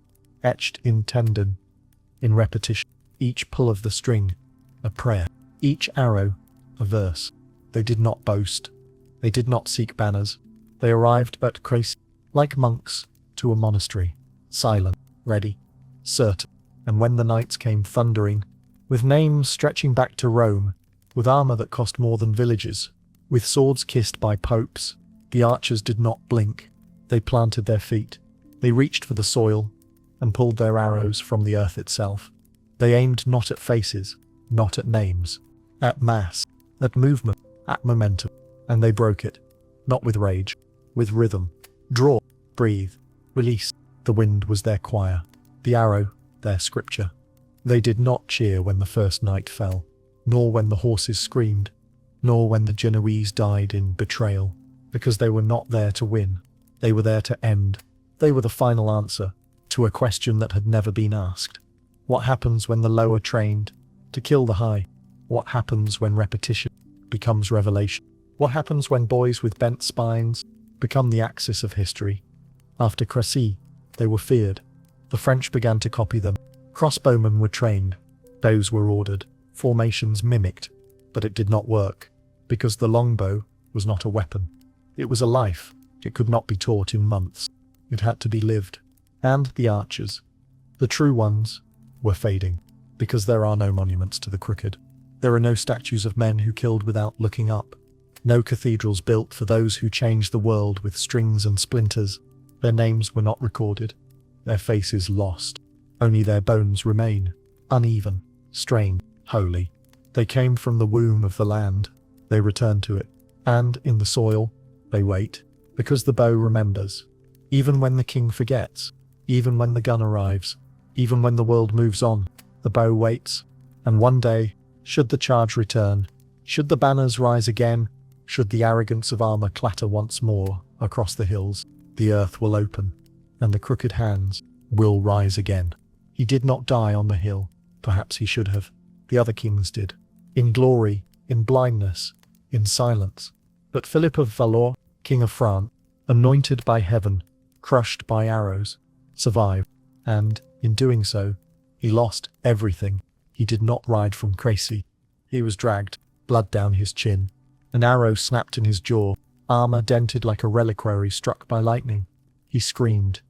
etched in tendon, in repetition. Each pull of the string, a prayer. Each arrow, a verse. They did not boast. They did not seek banners. They arrived at Crécy, like monks, to a monastery, silent, ready, certain. And when the knights came thundering, with names stretching back to Rome, with armor that cost more than villages, with swords kissed by popes, the archers did not blink. They planted their feet. They reached for the soil and pulled their arrows from the earth itself. They aimed not at faces, not at names, at mass, at movement, at momentum, and they broke it, not with rage, with rhythm. Draw, breathe, release. The wind was their choir, the arrow, their scripture. They did not cheer when the first knight fell, nor when the horses screamed, nor when the Genoese died in betrayal, because they were not there to win. They were there to end. They were the final answer to a question that had never been asked. What happens when the low are trained to kill the high? What happens when repetition becomes revelation? What happens when boys with bent spines become the axis of history? After Crécy, they were feared. The French began to copy them. Crossbowmen were trained. Bows were ordered. Formations mimicked. But it did not work, because the longbow was not a weapon. It was a life. It could not be taught in months. It had to be lived. And the archers, the true ones, were fading, because there are no monuments to the crooked. There are no statues of men who killed without looking up. No cathedrals built for those who changed the world with strings and splinters. Their names were not recorded, their faces lost. Only their bones remain, uneven, strained, holy. They came from the womb of the land, they return to it, and in the soil, they wait, because the bow remembers. Even when the king forgets, even when the gun arrives, even when the world moves on, the bow waits, and one day, should the charge return, should the banners rise again, should the arrogance of armor clatter once more across the hills, the earth will open, and the crooked hands will rise again. He did not die on the hill, perhaps he should have. The other kings did. In glory, in blindness, in silence. But Philip of Valois, king of France, anointed by heaven, crushed by arrows, survived, and, in doing so, he lost everything. He did not ride from Crécy. He was dragged, blood down his chin. An arrow snapped in his jaw, armor dented like a reliquary struck by lightning. He screamed,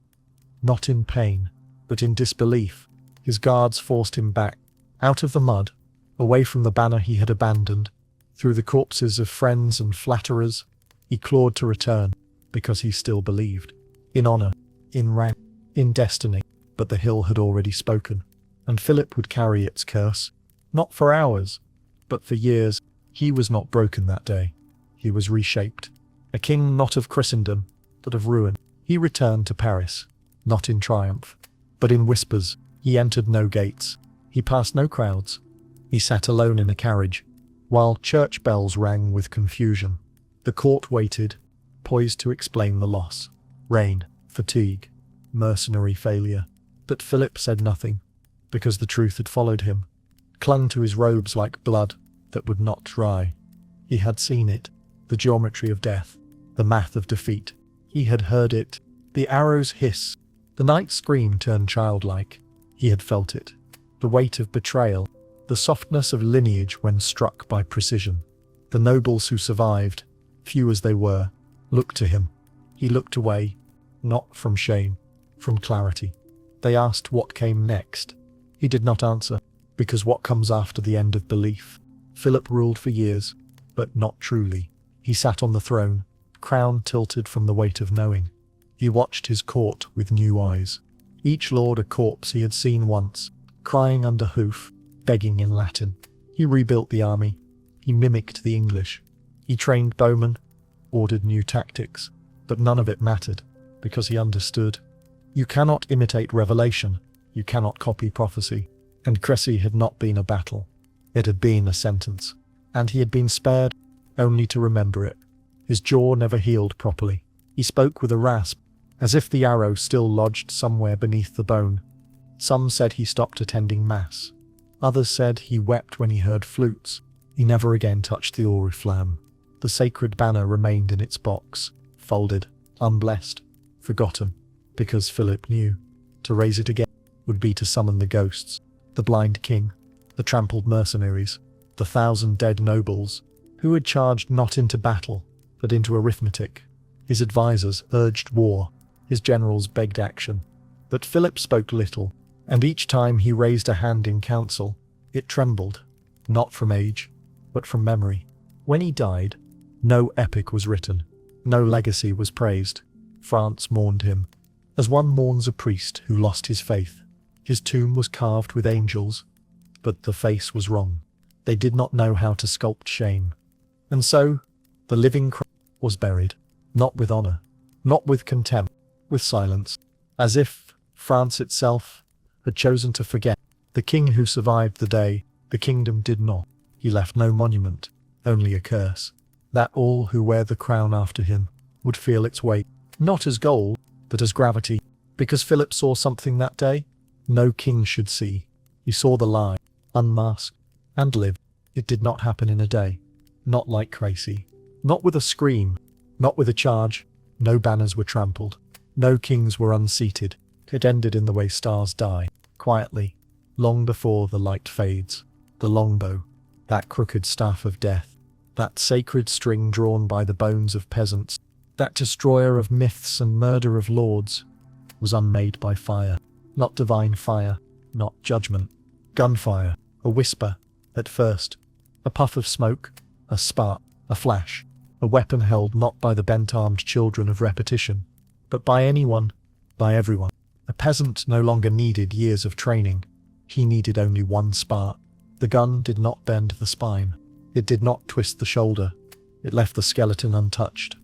not in pain, but in disbelief. His guards forced him back, out of the mud, away from the banner he had abandoned. Through the corpses of friends and flatterers, he clawed to return, because he still believed. In honor, in rank, in destiny. But the hill had already spoken, and Philip would carry its curse, not for hours, but for years. He was not broken that day. He was reshaped. A king not of Christendom, but of ruin. He returned to Paris, not in triumph, but in whispers. He entered no gates. He passed no crowds. He sat alone in a carriage, while church bells rang with confusion. The court waited, poised to explain the loss. Rain, fatigue, mercenary failure. But Philip said nothing, because the truth had followed him, clung to his robes like blood that would not dry. He had seen it, the geometry of death, the math of defeat. He had heard it, the arrows hiss, the night scream turned childlike. He had felt it, the weight of betrayal, the softness of lineage when struck by precision. The nobles who survived, few as they were, looked to him. He looked away, not from shame, from clarity. They asked what came next. He did not answer, because what comes after the end of belief? Philip ruled for years, but not truly. He sat on the throne, crown tilted from the weight of knowing. He watched his court with new eyes. Each lord a corpse he had seen once, crying under hoof, begging in Latin. He rebuilt the army. He mimicked the English. He trained bowmen, ordered new tactics, but none of it mattered, because he understood. You cannot imitate revelation. You cannot copy prophecy. And Crécy had not been a battle. It had been a sentence. And he had been spared, only to remember it. His jaw never healed properly. He spoke with a rasp, as if the arrow still lodged somewhere beneath the bone. Some said he stopped attending mass. Others said he wept when he heard flutes. He never again touched the oriflamme. The sacred banner remained in its box, folded, unblessed, forgotten, because Philip knew. To raise it again would be to summon the ghosts, the blind king, the trampled mercenaries, the 1,000 dead nobles, who had charged not into battle, but into arithmetic. His advisors urged war, his generals begged action. But Philip spoke little, and each time he raised a hand in council, it trembled, not from age, but from memory. When he died, no epic was written, no legacy was praised. France mourned him, as one mourns a priest who lost his faith. His tomb was carved with angels, but the face was wrong. They did not know how to sculpt shame. And so, the living Christ was buried, not with honor, not with contempt, with silence, as if France itself had chosen to forget. The king who survived the day, the kingdom did not. He left no monument, only a curse, that all who wear the crown after him would feel its weight, not as gold, but as gravity. Because Philip saw something that day no king should see. He saw the lie, unmasked, and lived. It did not happen in a day, not like Crécy, not with a scream, not with a charge. No banners were trampled, no kings were unseated. It ended in the way stars die, quietly, long before the light fades. The longbow, that crooked staff of death, that sacred string drawn by the bones of peasants, that destroyer of myths and murder of lords, was unmade by fire. Not divine fire, not judgment. Gunfire, a whisper, at first. A puff of smoke, a spark, a flash. A weapon held not by the bent-armed children of repetition, but by anyone, by everyone. A peasant no longer needed years of training. He needed only one spark. The gun did not bend the spine. It did not twist the shoulder. It left the skeleton untouched.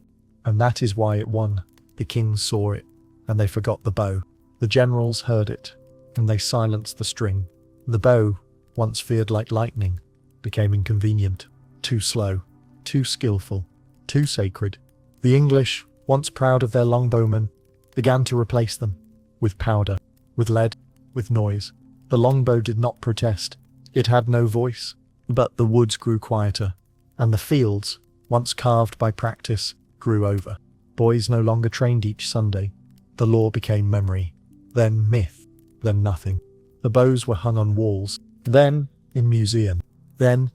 And that is why it won. The kings saw it, and they forgot the bow. The generals heard it, and they silenced the string. The bow, once feared like lightning, became inconvenient, too slow, too skillful, too sacred. The English, once proud of their longbowmen, began to replace them, with powder, with lead, with noise. The longbow did not protest. It had no voice. But the woods grew quieter, and the fields, once carved by practice, grew over. Boys no longer trained each Sunday. The law became memory, then myth, then nothing. The bows were hung on walls, then in museum, then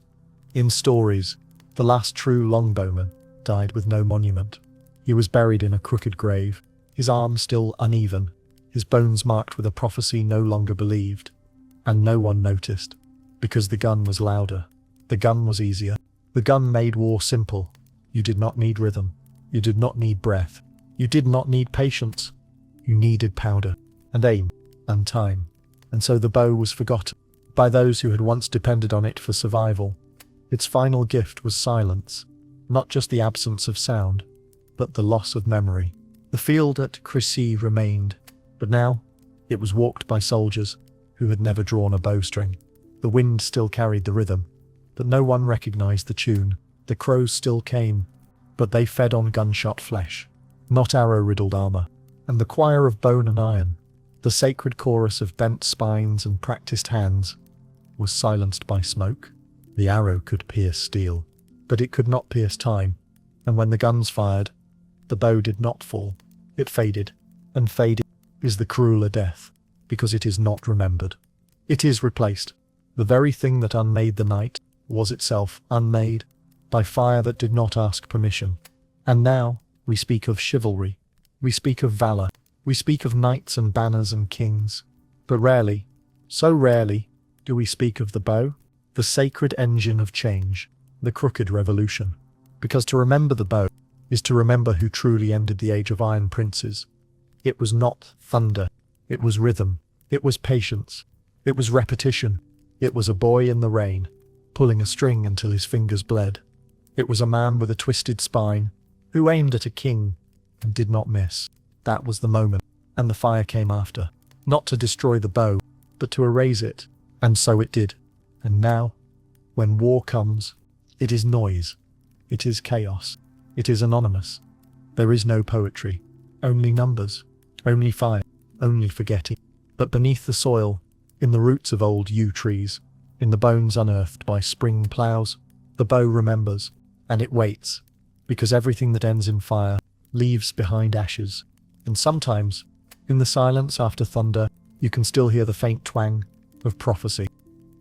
in stories. The last true longbowman died with no monument. He was buried in a crooked grave, his arms still uneven, his bones marked with a prophecy no longer believed. And no one noticed, because the gun was louder. The gun was easier. The gun made war simple. You did not need rhythm. You did not need breath. You did not need patience. You needed powder, and aim, and time. And so the bow was forgotten by those who had once depended on it for survival. Its final gift was silence, not just the absence of sound, but the loss of memory. The field at Crécy remained, but now it was walked by soldiers who had never drawn a bowstring. The wind still carried the rhythm, but no one recognized the tune. The crows still came, but they fed on gunshot flesh, not arrow-riddled armor. And the choir of bone and iron, the sacred chorus of bent spines and practiced hands, was silenced by smoke. The arrow could pierce steel, but it could not pierce time. And when the guns fired, the bow did not fall. It faded, and faded is the crueler death, because it is not remembered. It is replaced. The very thing that unmade the night was itself unmade by fire that did not ask permission. And now we speak of chivalry. We speak of valor. We speak of knights and banners and kings. But rarely, so rarely, do we speak of the bow, the sacred engine of change, the crooked revolution. Because to remember the bow is to remember who truly ended the age of iron princes. It was not thunder. It was rhythm. It was patience. It was repetition. It was a boy in the rain, pulling a string until his fingers bled. It was a man with a twisted spine, who aimed at a king and did not miss. That was the moment, and the fire came after, not to destroy the bow, but to erase it, and so it did. And now, when war comes, it is noise, it is chaos, it is anonymous. There is no poetry, only numbers, only fire, only forgetting. But beneath the soil, in the roots of old yew trees, in the bones unearthed by spring ploughs, the bow remembers, and it waits, because everything that ends in fire leaves behind ashes. And sometimes, in the silence after thunder, you can still hear the faint twang of prophecy.